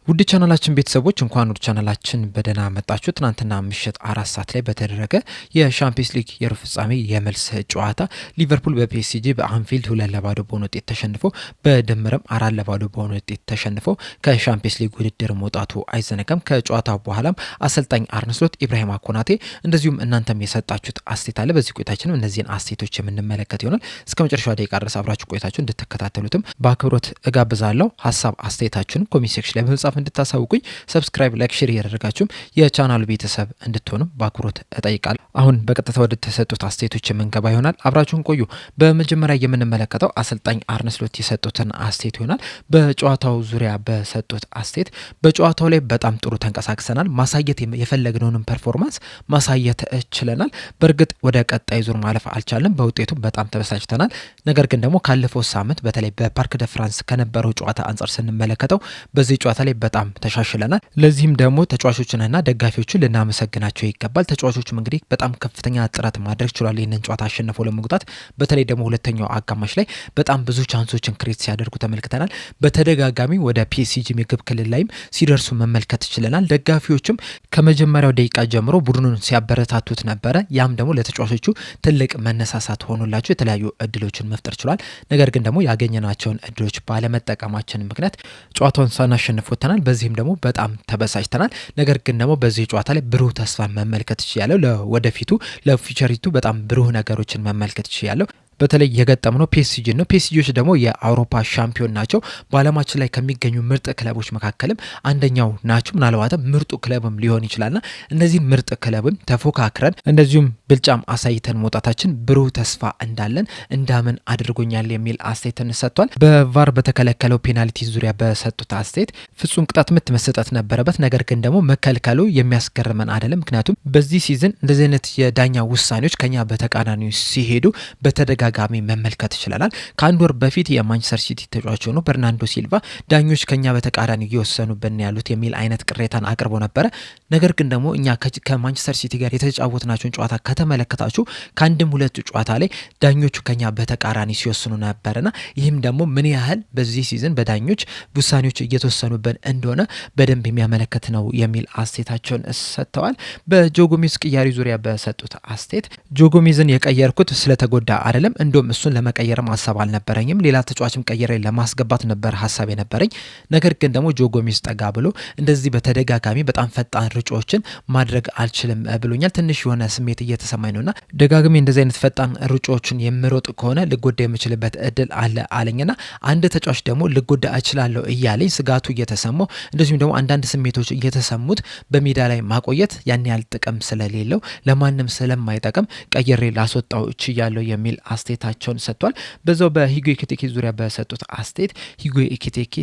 ውድ ቻናላችን ቤተሰቦች እንኳን ወደ ቻናላችን በደህና መጣችሁ። ትናንትና ምሽት 4 ሰዓት ላይ በተደረገ የሻምፒየንስ ሊግ የሩብ ፍጻሜ የመልስ ጨዋታ ሊቨርፑል በፒኤስጂ በአንፊልድ 2-0 በሆነ ውጤት ተሸንፎ በድምርም 4-0 በሆነ ውጤት ተሸንፎ ከሻምፒየንስ ሊግ ውድድር መውጣቱ አይዘነጋም። ከጨዋታው በኋላም አሰልጣኝ አርነ ስሎት፣ ኢብራሂማ ኮናቴ እንደዚሁም እናንተም የሰጣችሁት አስተያየት አለ። በዚህ ቆይታችን እነዚህን አስተያየቶች የምንመለከት ይሆናል። እስከ መጨረሻው ደቂቃ ድረስ አብራችሁ ቆይታችሁ እንድትከታተሉትም በአክብሮት እጋብዛለሁ። ሀሳብ አስተያየታችሁን ኮሜንት ሴክሽን ላይ በመጻፍ እንድታሳውቁኝ ሰብስክራይብ፣ ላይክ፣ ሼር ያደረጋችሁም የቻናሉ ቤተሰብ እንድትሆኑም በአክብሮት እጠይቃለሁ። አሁን በቀጥታ ወደ ተሰጡት አስተያየቶች የምንገባ ይሆናል። አብራችሁን ቆዩ። በመጀመሪያ የምንመለከተው አሰልጣኝ አርነ ስሎት የሰጡትን አስተያየት ይሆናል። በጨዋታው ዙሪያ በሰጡት አስተያየት በጨዋታው ላይ በጣም ጥሩ ተንቀሳቅሰናል፣ ማሳየት የፈለግነውንም ፐርፎርማንስ ማሳየት ችለናል። በእርግጥ ወደ ቀጣይ ዙር ማለፍ አልቻለም፣ በውጤቱም በጣም ተበሳጭተናል። ነገር ግን ደግሞ ካለፈው ሳምንት በተለይ በፓርክ ደ ፍራንስ ከነበረው ጨዋታ አንጻር ስንመለከተው በዚህ ጨዋታ ላይ በጣም ተሻሽለናል። ለዚህም ደግሞ ተጫዋቾችንና ደጋፊዎችን ልናመሰግናቸው ይገባል። ተጫዋቾችም እንግዲህ በጣም ከፍተኛ ጥረት ማድረግ ችሏል ይህንን ጨዋታ አሸንፈው ለመውጣት። በተለይ ደግሞ ሁለተኛው አጋማሽ ላይ በጣም ብዙ ቻንሶችን ክሬት ሲያደርጉ ተመልክተናል። በተደጋጋሚ ወደ ፒኤስጂ ምግብ ክልል ላይም ሲደርሱ መመልከት ችለናል። ደጋፊዎችም ከመጀመሪያው ደቂቃ ጀምሮ ቡድኑን ሲያበረታቱት ነበረ። ያም ደግሞ ለተጫዋቾቹ ትልቅ መነሳሳት ሆኖላቸው የተለያዩ እድሎችን መፍጠር ችሏል። ነገር ግን ደግሞ ያገኘናቸውን እድሎች ባለመጠቀማችን ምክንያት ጨዋታውን ሳናሸንፍ ወጥተናል። በዚህም ደግሞ በጣም ተበሳጭተናል። ነገር ግን ደግሞ በዚህ ጨዋታ ላይ ብሩህ ተስፋ መመልከት ይችላል። ለወደፊቱ ለፊውቸሪቱ በጣም ብሩህ ነገሮችን መመልከት ይችላል። በተለይ የገጠምነው ፒኤስጂ ነው። ፒኤስጂዎች ደግሞ የአውሮፓ ሻምፒዮን ናቸው። በዓለማችን ላይ ከሚገኙ ምርጥ ክለቦች መካከልም አንደኛው ናቸው። ምናልባትም ምርጡ ክለብም ሊሆን ይችላልና እነዚህን ምርጥ ክለብም ተፎካክረን እንደዚሁም ብልጫም አሳይተን መውጣታችን ብሩህ ተስፋ እንዳለን እንዳምን አድርጎኛል የሚል አስተያየትን ሰጥቷል። በቫር በተከለከለው ፔናልቲ ዙሪያ በሰጡት አስተያየት ፍጹም ቅጣት ምት መሰጠት ነበረበት፣ ነገር ግን ደግሞ መከልከሉ የሚያስገርመን አይደለም። ምክንያቱም በዚህ ሲዝን እንደዚህ አይነት የዳኛ ውሳኔዎች ከኛ በተቃራኒ ሲሄዱ በተደጋጋሚ መመልከት ይችላል። ከአንድ ወር በፊት የማንቸስተር ሲቲ ተጫዋች ሆኖ በርናንዶ ሲልቫ ዳኞች ከኛ በተቃራኒ እየወሰኑብን ያሉት የሚል አይነት ቅሬታን አቅርቦ ነበረ። ነገር ግን ደግሞ እኛ ከማንቸስተር ሲቲ ጋር የተጫወትናቸውን ጨዋታ ከተመለከታችሁ ከአንድም ሁለቱ ጨዋታ ላይ ዳኞቹ ከኛ በተቃራኒ ሲወስኑ ነበርና ይህም ደግሞ ምን ያህል በዚህ ሲዝን በዳኞች ውሳኔዎች እየተወሰኑብን እንደሆነ በደንብ የሚያመለክት ነው የሚል አስተያየታቸውን ሰጥተዋል። በጆጎሜዝ ቅያሪ ዙሪያ በሰጡት አስተያየት ጆጎሜዝን የቀየርኩት ስለተጎዳ አይደለም፣ እንደውም እሱን ለመቀየርም ሀሳብ አልነበረኝም። ሌላ ተጫዋችም ቀየረ ለማስገባት ነበር ሀሳብ የነበረኝ። ነገር ግን ደግሞ ጆጎሜዝ ጠጋ ብሎ እንደዚህ በተደጋጋሚ በጣም ፈጣን ሩጫዎችን ማድረግ አልችልም ብሎኛል። ትንሽ የሆነ ስሜት እየተሰማኝ ነውና ደጋግሜ እንደዚህ አይነት ፈጣን ሩጫዎችን የምሮጥ ከሆነ ልጎዳ የምችልበት እድል አለ አለኝና አንድ ተጫዋች ደግሞ ልጎዳ እችላለሁ እያለኝ ስጋቱ እየተሰማው እንደዚሁም ደግሞ አንዳንድ ስሜቶች እየተሰሙት በሜዳ ላይ ማቆየት ያን ያህል ጥቅም ስለሌለው ለማንም ስለማይጠቅም ቀይሬ ላስወጣው እችላለሁ የሚል አስተያየታቸውን ሰጥቷል። በዛው በሂጎ ኤኪቲኬ ዙሪያ በሰጡት አስተያየት ሂጎ ኤኪቲኬ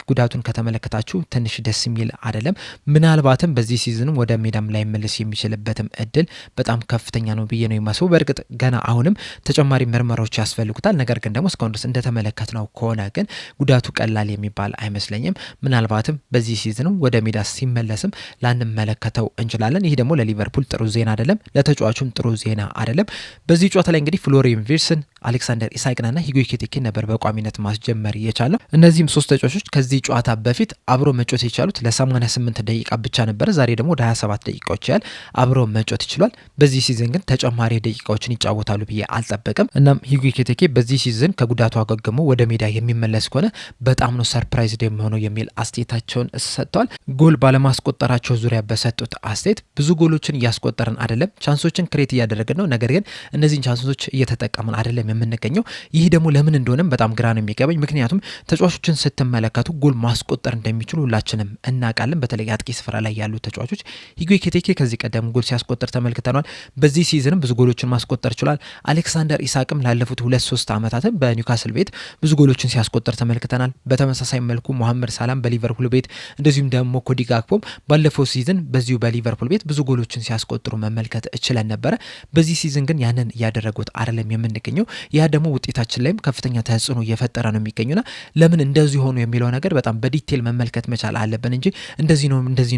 ጉዳቱን ከተመለከታችሁ ትንሽ ደስ የሚል አይደለም። ምናልባትም በዚህ ሲዝንም ወደ ሜዳም ላይ መልስ የሚችልበትም እድል በጣም ከፍተኛ ነው ብዬ ነው የማስበው። በእርግጥ ገና አሁንም ተጨማሪ ምርመራዎች ያስፈልጉታል። ነገር ግን ደግሞ እስካሁን ድረስ እንደተመለከትነው ከሆነ ግን ጉዳቱ ቀላል የሚባል አይመስለኝም። ምናልባትም በዚህ ሲዝንም ወደ ሜዳ ሲመለስም ላንመለከተው እንችላለን። ይህ ደግሞ ለሊቨርፑል ጥሩ ዜና አይደለም፣ ለተጫዋቹም ጥሩ ዜና አይደለም። በዚህ ጨዋታ ላይ እንግዲህ ፍሎሪያን ቪርትስን፣ አሌክሳንደር ኢሳቅና ሂጎ ኤኪቲኬ ነበር በቋሚነት ማስጀመር የቻለው። እነዚህም ሶስት ተጫዋቾች ከዚህ ጨዋታ በፊት አብሮ መጫወት የቻሉት ለ88 ደቂቃ ብቻ ነበር። ዛሬ ደግሞ ወደ 27 ደቂቃዎች ያህል አብሮ መጫወት ይችሏል። በዚህ ሲዝን ግን ተጨማሪ ደቂቃዎችን ይጫወታሉ ብዬ አልጠበቅም። እናም ሂጎ ኤኪቲኬ በዚህ ሲዝን ከጉዳቱ አገግሞ ወደ ሜዳ የሚመለስ ከሆነ በጣም ነው ሰርፕራይዝ የሚሆነው የሚል አስተያየታቸውን ሰጥተዋል። ጎል ባለማስቆጠራቸው ዙሪያ በሰጡት አስተያየት ብዙ ጎሎችን እያስቆጠርን አይደለም፣ ቻንሶችን ክሬት እያደረግን ነው፣ ነገር ግን እነዚህን ቻንሶች እየተጠቀምን አይደለም የምንገኘው። ይህ ደግሞ ለምን እንደሆነም በጣም ግራ ነው የሚገባኝ። ምክንያቱም ተጫዋቾችን ስትመለከቱ ጎል ማስቆጠር እንደሚችሉ ሁላችንም እናውቃለን። በተለይ አጥቂ ስፍራ ላይ ያሉ ተጫዋቾች ሂጎ ኤኪቲኬ ከዚህ ቀደም ጎል ሲያስቆጠር ተመልክተናል። በዚህ ሲዝንም ብዙ ጎሎችን ማስቆጠር ችሏል። አሌክሳንደር ኢሳቅም ላለፉት 2-3 ዓመታትም በኒውካስል ቤት ብዙ ጎሎችን ሲያስቆጠር ተመልክተናል። በተመሳሳይ መልኩ ሞሐመድ ሳላም በሊቨርፑል ቤት እንደዚሁም ደግሞ ኮዲ ጋክፖም ባለፈው ሲዝን በዚሁ በሊቨርፑል ቤት ብዙ ጎሎችን ሲያስቆጥሩ መመልከት እችለን ነበረ። በዚህ ሲዝን ግን ያንን እያደረጉት አይደለም የምንገኘው። ያ ደግሞ ውጤታችን ላይም ከፍተኛ ተጽዕኖ እየፈጠረ ነው የሚገኙና ለምን እንደዚህ ሆኑ የሚለው ነገር በጣም በዲቴል መመልከት መቻል አለብን እንጂ እንደዚህ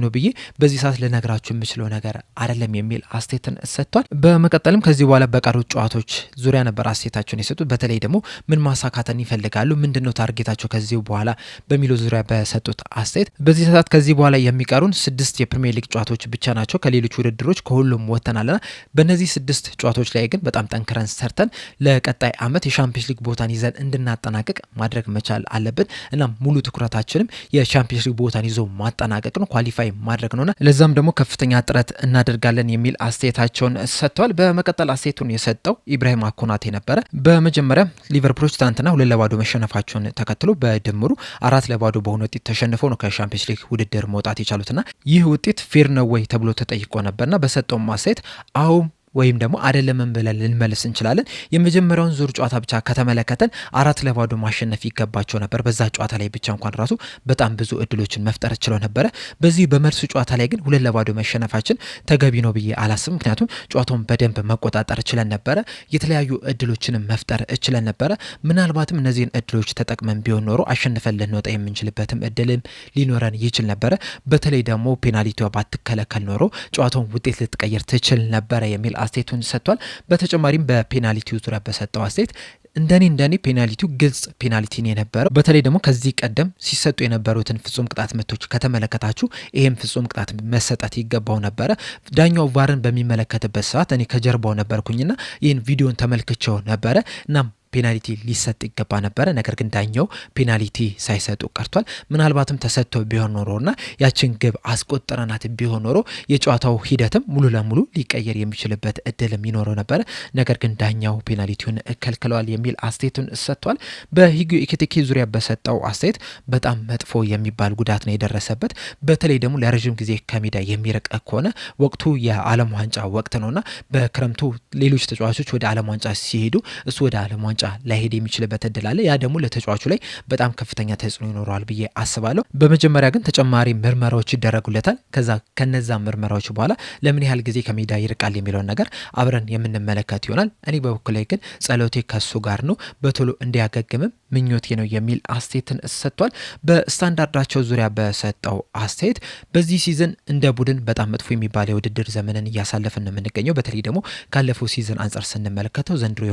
ነው ብዬ በዚህ ሰዓት ልነግራችሁ የምችለው ነገር አይደለም የሚል አስተያየትን ሰጥቷል። በመቀጠልም ከዚህ በኋላ በቀሩት ጨዋታዎች ዙሪያ ነበር አስተያየታቸውን የሰጡት። በተለይ ደግሞ ምን ማሳካትን ይፈልጋሉ፣ ምንድነው ታርጌታቸው ከዚህ በኋላ በሚለው ዙሪያ በሰጡት አስተያየት በዚህ ሰዓት ከዚህ በኋላ የሚቀሩን 6 የፕሪሚየር ሊግ ጨዋታዎች ብቻ ናቸው። ከሌሎች ውድድሮች ከሁሉም ወጥተናልና በእነዚህ 6 ጨዋታዎች ላይ ግን በጣም ጠንክረን ሰርተን ለቀጣይ ዓመት የሻምፒዮንስ ሊግ ቦታን ይዘን እንድናጠናቀቅ ማድረግ መቻል አለብን እና ሙሉ ትኩረታችንም የሻምፒዮንስ ሊግ ቦታን ይዞ ማጠናቀቅ ነው፣ ኳሊፋይ ማድረግ ነውና ለዛም ደግሞ ከፍተኛ ጥረት እናደርጋለን የሚል አስተያየታቸውን ሰጥተዋል። በመቀጠል አስተያየቱን የሰጠው ኢብራሂማ ኮናቴ ነበረ። በመጀመሪያ ሊቨርፑሎች ትናንትና 2-0 መሸነፋቸውን ተከትሎ በድምሩ 4-0 በሆነ ውጤት ተሸንፈው ነው ከሻምፒዮንስ ሊግ ውድድር መውጣት የቻሉትና ይህ ውጤት ፌር ነው ወይ ተብሎ ተጠይቆ ነበርና በሰጠው አስተያየት አዎ ወይም ደግሞ አይደለም ብለን ልንመልስ እንችላለን። የመጀመሪያውን ዙር ጨዋታ ብቻ ከተመለከተን 4-0 ማሸነፍ ይገባቸው ነበር። በዛ ጨዋታ ላይ ብቻ እንኳን ራሱ በጣም ብዙ እድሎችን መፍጠር ችለው ነበረ። በዚህ በመልሱ ጨዋታ ላይ ግን 2-0 መሸነፋችን ተገቢ ነው ብዬ አላስብም። ምክንያቱም ጨዋታውን በደንብ መቆጣጠር ችለን ነበረ፣ የተለያዩ እድሎችንም መፍጠር ችለን ነበረ። ምናልባትም እነዚህን እድሎች ተጠቅመን ቢሆን ኖሮ አሸንፈን ልንወጣ የምንችልበትም እድልም ሊኖረን ይችል ነበረ። በተለይ ደግሞ ፔናልቲዋ ባትከለከል ኖሮ ጨዋታውን ውጤት ልትቀይር ትችል ነበረ የሚል አስተያየቱን ሰጥቷል። በተጨማሪም በፔናልቲው ዙሪያ በሰጠው አስተያየት እንደኔ ፔናልቲው ግልጽ ፔናልቲ ነው የነበረው። በተለይ ደግሞ ከዚህ ቀደም ሲሰጡ የነበሩትን ፍጹም ቅጣት ምቶች ከተመለከታችሁ ይሄም ፍጹም ቅጣት መሰጠት ይገባው ነበረ። ዳኛው ቫርን በሚመለከትበት ሰዓት እኔ ከጀርባው ነበርኩኝና ይህን ቪዲዮን ተመልክቼው ነበረ እና ፔናልቲ ሊሰጥ ይገባ ነበረ። ነገር ግን ዳኛው ፔናልቲ ሳይሰጡ ቀርቷል። ምናልባትም ተሰጥቶ ቢሆን ኖሮና ያችን ግብ አስቆጥረናት ቢሆን ኖሮ የጨዋታው ሂደትም ሙሉ ለሙሉ ሊቀየር የሚችልበት እድልም ይኖረው ነበረ። ነገር ግን ዳኛው ፔናልቲውን ከልክለዋል የሚል አስተያየቱን ሰጥቷል። በሂጉ ኢኬቲኬ ዙሪያ በሰጠው አስተያየት በጣም መጥፎ የሚባል ጉዳት ነው የደረሰበት። በተለይ ደግሞ ለረጅም ጊዜ ከሜዳ የሚርቅ ከሆነ ወቅቱ የዓለም ዋንጫ ወቅት ነውና በክረምቱ ሌሎች ተጫዋቾች ወደ ዓለም ዋንጫ ሲሄዱ እሱ ወደ ዓለም ዋንጫ ላይሄድ የሚችልበት እድል አለ። ያ ደግሞ ለተጫዋቹ ላይ በጣም ከፍተኛ ተጽዕኖ ይኖረዋል ብዬ አስባለሁ። በመጀመሪያ ግን ተጨማሪ ምርመራዎች ይደረጉለታል። ከነዛ ምርመራዎች በኋላ ለምን ያህል ጊዜ ከሜዳ ይርቃል የሚለውን ነገር አብረን የምንመለከት ይሆናል። እኔ በበኩሌ ግን ጸሎቴ ከሱ ጋር ነው፣ በቶሎ እንዲያገግምም ምኞቴ ነው የሚል አስተያየትን ሰጥቷል። በስታንዳርዳቸው ዙሪያ በሰጠው አስተያየት በዚህ ሲዝን እንደ ቡድን በጣም መጥፎ የሚባል የውድድር ዘመንን እያሳለፍን ነው የምንገኘው። በተለይ ደግሞ ካለፈው ሲዝን አንጻር ስንመለከተው ዘንድሮ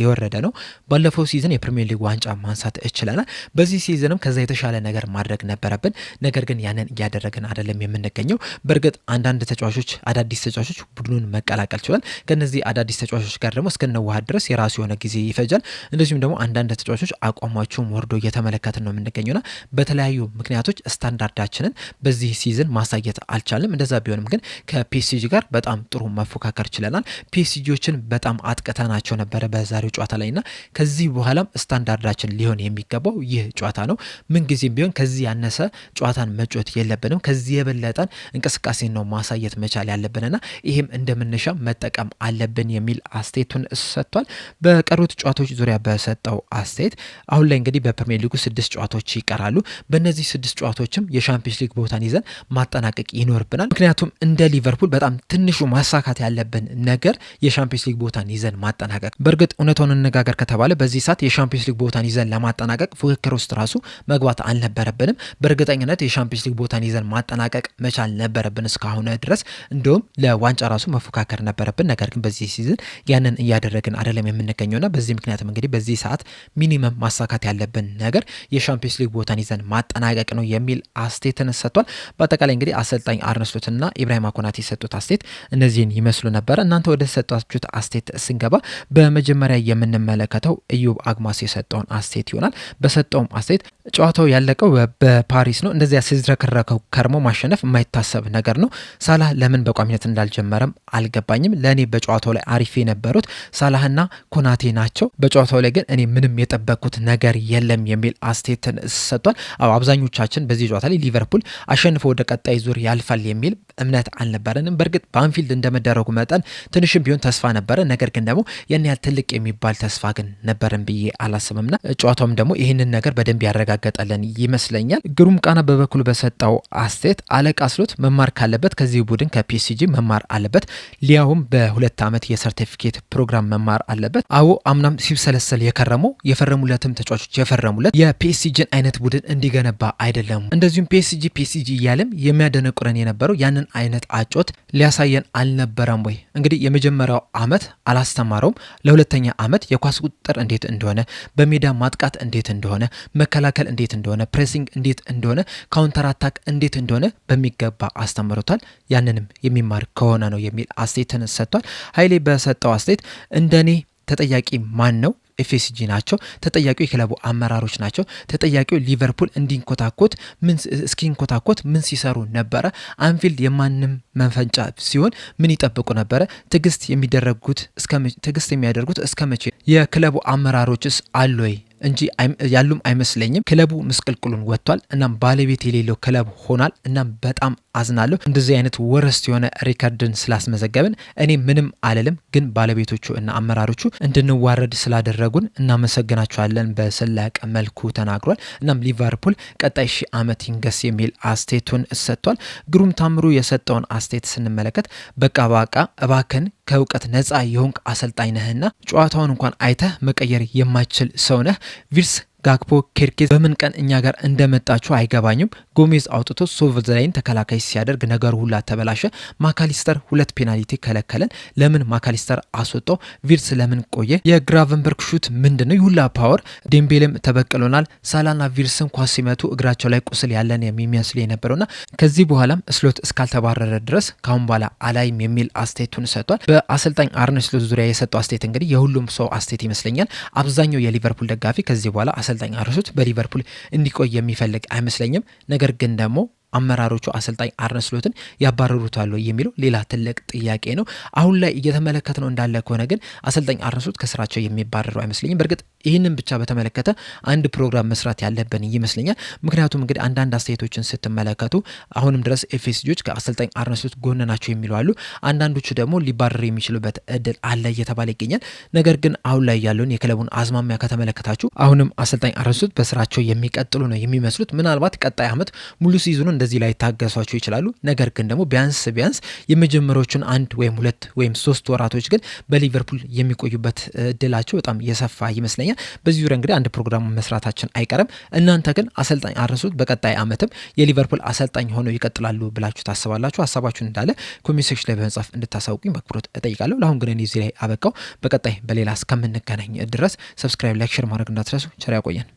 የወረደ ነው። ባለፈው ሲዝን የፕሪሚየር ሊግ ዋንጫ ማንሳት እችለናል። በዚህ ሲዝንም ከዛ የተሻለ ነገር ማድረግ ነበረብን። ነገር ግን ያንን እያደረግን አይደለም የምንገኘው። በእርግጥ አንዳንድ ተጫዋቾች አዳዲስ ተጫዋቾች ቡድኑን መቀላቀል ችሏል። ከነዚህ አዳዲስ ተጫዋቾች ጋር ደግሞ እስከነዋሃድ ድረስ የራሱ የሆነ ጊዜ ይፈጃል። እንደዚሁም ደግሞ አንዳንድ ተጫዋቾች አቋማቸውም ወርዶ እየተመለከትን ነው የምንገኘውና በተለያዩ ምክንያቶች ስታንዳርዳችንን በዚህ ሲዝን ማሳየት አልቻልንም። እንደዛ ቢሆንም ግን ከፒኤስጂ ጋር በጣም ጥሩ መፎካከር ችለናል። ፒኤስጂዎችን በጣም አጥቅተናቸው ነበረ በዛሬው ጨዋታ ላይና ከዚህ በኋላም ስታንዳርዳችን ሊሆን የሚገባው ይህ ጨዋታ ነው። ምን ጊዜም ቢሆን ከዚህ ያነሰ ጨዋታን መጫወት የለብንም። ከዚህ የበለጠን እንቅስቃሴ ነው ማሳየት መቻል ያለብንና ይህም እንደምንሻ መጠቀም አለብን የሚል አስተያየቱን ሰጥቷል። በቀሩት ጨዋታዎች ዙሪያ በሰጠው አስተያየት አሁን ላይ እንግዲህ በፕሪሚየር ሊጉ 6 ጨዋታዎች ይቀራሉ። በእነዚህ 6 ጨዋታዎችም የሻምፒዮንስ ሊግ ቦታን ይዘን ማጠናቀቅ ይኖርብናል። ምክንያቱም እንደ ሊቨርፑል በጣም ትንሹ ማሳካት ያለብን ነገር የሻምፒዮንስ ሊግ ቦታን ይዘን ማጠናቀቅ። በእርግጥ እውነቱን እንነጋገር ከተባለ በዚህ ሰዓት የሻምፒዮንስ ሊግ ቦታን ይዘን ለማጠናቀቅ ፉክክር ውስጥ ራሱ መግባት አልነበረብንም። በእርግጠኝነት የሻምፒዮንስ ሊግ ቦታን ይዘን ማጠናቀቅ መቻል ነበረብን እስካሁን ድረስ። እንደውም ለዋንጫ ራሱ መፎካከር ነበረብን። ነገር ግን በዚህ ሲዝን ያንን እያደረግን አይደለም የምንገኘውና በዚህ ምክንያትም እንግዲህ በዚህ ሰዓት ሚኒመም ማሳካት ያለብን ነገር የሻምፒዮንስ ሊግ ቦታን ይዘን ማጠናቀቅ ነው የሚል አስተያየትን ሰጥቷል። በአጠቃላይ እንግዲህ አሰልጣኝ አርነ ስሎትና ኢብራሂማ ኮናቴ የሰጡት አስተያየት እነዚህን ይመስሉ ነበር። እናንተ ወደ ሰጣችሁት አስተያየት ስንገባ በመጀመሪያ የምንመለከተው ኢዮብ አግማስ የሰጠውን አስተያየት ይሆናል። በሰጠውም አስተያየት ጨዋታው ያለቀው በፓሪስ ነው። እንደዚያ ሲዝረከረከው ከርሞ ማሸነፍ የማይታሰብ ነገር ነው። ሳላህ ለምን በቋሚነት እንዳልጀመረም አልገባኝም። ለእኔ በጨዋታው ላይ አሪፍ የነበሩት ሳላህና ኮናቴ ናቸው። በጨዋታው ላይ ግን እኔ ምንም የጠበቅኩት ነገር የለም የሚል አስተያየትን ሰጥቷል። አብዛኞቻችን በዚህ ጨዋታ ላይ ሊቨርፑል አሸንፎ ወደ ቀጣይ ዙር ያልፋል የሚል እምነት አልነበረንም። በእርግጥ በአንፊልድ እንደመደረጉ መጠን ትንሽም ቢሆን ተስፋ ነበረ። ነገር ግን ደግሞ ያን ያህል ትልቅ የሚባል ተስፋ ግን ነበረን ብዬ አላስብምና ጨዋታውም ደግሞ ይህንን ነገር በደንብ ያረጋግጣል ያረጋገጠልን ይመስለኛል። ግሩም ቃና በበኩሉ በሰጠው አስተያየት አለቃ ስሎት መማር ካለበት ከዚህ ቡድን ከፒኤስጂ መማር አለበት፣ ሊያውም በ2 ዓመት የሰርቲፊኬት ፕሮግራም መማር አለበት። አዎ አምናም ሲብሰለሰል የከረመው የፈረሙለትም ተጫዋቾች የፈረሙለት የፒኤስጂን አይነት ቡድን እንዲገነባ አይደለም። እንደዚሁም ፒኤስጂ እያለም የሚያደነቁረን የነበረው ያንን አይነት አጮት ሊያሳየን አልነበረም ወይ? እንግዲህ የመጀመሪያው ዓመት አላስተማረውም። ለሁለተኛ ዓመት የኳስ ቁጥጥር እንዴት እንደሆነ፣ በሜዳ ማጥቃት እንዴት እንደሆነ፣ መከላከል እንዴት እንደሆነ፣ ፕሬሲንግ እንዴት እንደሆነ፣ ካውንተር አታክ እንዴት እንደሆነ በሚገባ አስተምሮታል። ያንንም የሚማር ከሆነ ነው የሚል አስተያየትን ሰጥቷል። ኃይሌ በሰጠው አስተያየት እንደኔ ተጠያቂ ማን ነው? ኤፍኤስጂ ናቸው ተጠያቂው፣ የክለቡ አመራሮች ናቸው ተጠያቂው። ሊቨርፑል እስኪንኮታኮት ምን ሲሰሩ ነበረ? አንፊልድ የማንም መንፈንጫ ሲሆን ምን ይጠብቁ ነበረ? ትዕግስት የሚያደርጉት እስከ መቼ? የክለቡ አመራሮችስ አሉ ወይ እንጂ ያሉም አይመስለኝም። ክለቡ ምስቅልቅሉን ወጥቷል። እናም ባለቤት የሌለው ክለብ ሆኗል። እናም በጣም አዝናለሁ እንደዚህ አይነት ወረስት የሆነ ሪከርድን ስላስመዘገብን። እኔ ምንም አልልም፣ ግን ባለቤቶቹ እና አመራሮቹ እንድንዋረድ ስላደረጉን እናመሰግናቸዋለን በስላቅ መልኩ ተናግሯል። እናም ሊቨርፑል ቀጣይ 1000 ዓመት ይንገስ የሚል አስቴቱን ሰጥቷል። ግሩም ታምሩ የሰጠውን አስቴት ስንመለከት በቃ እባክን ከእውቀት ነፃ የሆንክ አሰልጣኝ ነህና ጨዋታውን እንኳን አይተህ መቀየር የማይችል ሰው ነህ። ቪርስ ጋክፖ ኬርኬዝ በምን ቀን እኛ ጋር እንደመጣችሁ አይገባኝም። ጎሜዝ አውጥቶ ሶቨላይን ተከላካይ ሲያደርግ ነገሩ ሁላ ተበላሸ። ማካሊስተር 2 ፔናልቲ ከለከለን። ለምን ማካሊስተር አስወጣው? ቪርስ ለምን ቆየ? የግራቨንበርግ ሹት ምንድነው? ይሁላ ፓወር። ዴምቤሌም ተበቅሎናል። ሳላና ቪርስን ኳስ ሲመቱ እግራቸው ላይ ቁስል ያለን የሚመስል የነበረውና ከዚህ በኋላም ስሎት እስካልተባረረ ድረስ ካሁን በኋላ አላይም የሚል አስተያየቱን ሰጥቷል። በአሰልጣኝ አርነ ስሎት ዙሪያ የሰጠው አስተያየት እንግዲህ የሁሉም ሰው አስተያየት ይመስለኛል። አብዛኛው የሊቨርፑል ደጋፊ ከዚህ በኋላ አሰልጣኝ አርነ ስሎት በሊቨርፑል እንዲቆይ የሚፈልግ አይመስለኝም። ነገር ግን ደግሞ አመራሮቹ አሰልጣኝ አርነ ስሎትን ያባረሩታል የሚለው ሌላ ትልቅ ጥያቄ ነው። አሁን ላይ እየተመለከትነው እንዳለ ከሆነ ግን አሰልጣኝ አርነ ስሎት ከስራቸው የሚባረሩ አይመስለኝም። በእርግጥ ይህንን ብቻ በተመለከተ አንድ ፕሮግራም መስራት ያለብን ይመስለኛል። ምክንያቱም እንግዲህ አንዳንድ አስተያየቶችን ስትመለከቱ አሁንም ድረስ ኤፍኤስጂዎች ከአሰልጣኝ አርነ ስሎት ጎን ናቸው የሚሉ አሉ። አንዳንዶቹ ደግሞ ሊባረሩ የሚችሉበት እድል አለ እየተባለ ይገኛል። ነገር ግን አሁን ላይ ያለውን የክለቡን አዝማሚያ ከተመለከታችሁ አሁንም አሰልጣኝ አርነ ስሎት በስራቸው የሚቀጥሉ ነው የሚመስሉት። ምናልባት ቀጣይ ዓመት ሙሉ ሲዝኑ እንደዚህ ላይ ታገሷቸው ይችላሉ። ነገር ግን ደግሞ ቢያንስ የመጀመሪያዎቹን 1 ወይም 2 ወይም 3 ወራቶች ግን በሊቨርፑል የሚቆዩበት እድላቸው በጣም የሰፋ ይመስለኛል። በዚህ ዙሪያ እንግዲህ አንድ ፕሮግራም መስራታችን አይቀርም። እናንተ ግን አሰልጣኝ አርነ ስሎት በቀጣይ ዓመትም የሊቨርፑል አሰልጣኝ ሆነው ይቀጥላሉ ብላችሁ ታስባላችሁ? ሀሳባችሁን እንዳለ ኮሜንት ሴክሽን ላይ በመጻፍ እንድታሳውቁኝ በአክብሮት እጠይቃለሁ። ለአሁን ግን እኔ እዚህ ላይ አበቃው። በቀጣይ በሌላ እስከምንገናኝ ድረስ ሰብስክራይብ፣ ላይክ፣ ሼር ማድረግ እንዳትረሱ። ቸር ያቆየን።